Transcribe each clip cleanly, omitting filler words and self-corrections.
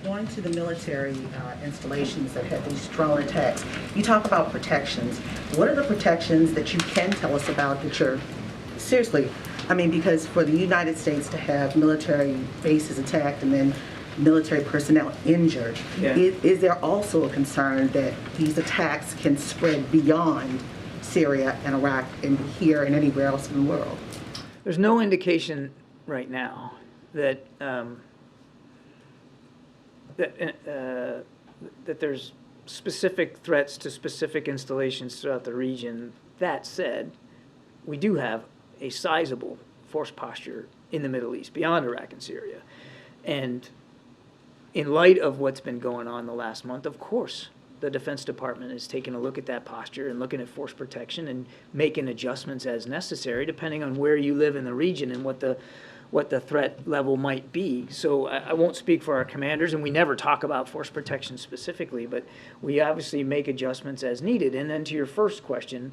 Going to the military installations that had these drone attacks, you talk about protections. What are the protections that you can tell us about that you're, seriously, I mean, because for the United States to have military bases attacked and then military personnel injured, Yeah. is there also a concern that these attacks can spread beyond Syria and Iraq and here and anywhere else in the world? There's no indication right now that that there's specific threats to specific installations throughout the region. That said, we do have a sizable force posture in the Middle East, beyond Iraq and Syria. And in light of what's been going on the last month, of course, the Defense Department is taking a look at that posture and looking at force protection and making adjustments as necessary, depending on where you live in the region and what the threat level might be. So I won't speak for our commanders, and we never talk about force protection specifically, but we obviously make adjustments as needed. And then to your first question,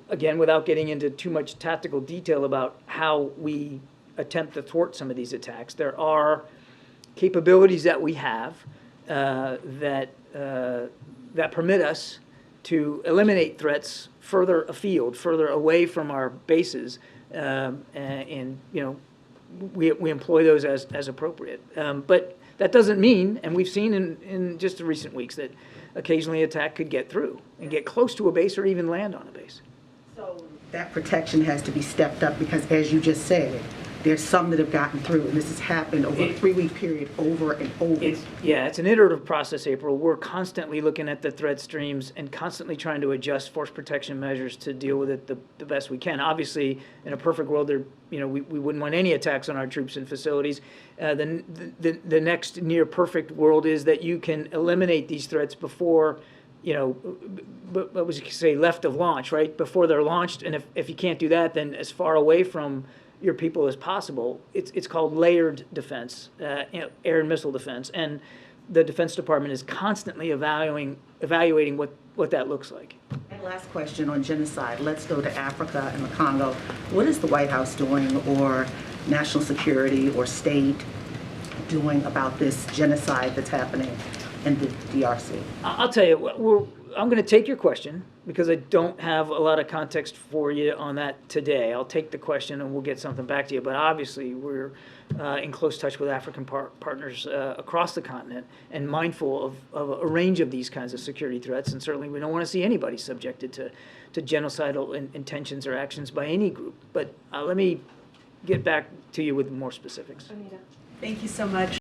again, without getting into too much tactical detail about how we attempt to thwart some of these attacks, there are capabilities that we have that permit us to eliminate threats further afield, further away from our bases, and you know, we employ those as appropriate. But that doesn't mean, and we've seen in just the recent weeks, that occasionally attack could get through and get close to a base or even land on a base. So that protection has to be stepped up because, as you just said, there's some that have gotten through, and this has happened over a 3-week period over and over. It's an iterative process, April. We're constantly looking at the threat streams and constantly trying to adjust force protection measures to deal with it the best we can. Obviously, in a perfect world, we wouldn't want any attacks on our troops and facilities. The next near perfect world is that you can eliminate these threats before, what was you say, left of launch, right? Before they're launched, and if you can't do that, then as far away from your people as possible. It's called layered defense, air and missile defense, and the Defense Department is constantly evaluating what that looks like. And last question on genocide. Let's go to Africa and the Congo. What is the White House doing, or national security or state doing about this genocide that's happening in the DRC? I'll tell you, I'm going to take your question because I don't have a lot of context for you on that today. I'll take the question and we'll get something back to you. But obviously, we're in close touch with African partners across the continent and mindful of a range of these kinds of security threats. And certainly, we don't want to see anybody subjected to genocidal intentions or actions by any group. But let me get back to you with more specifics. Anita, thank you so much.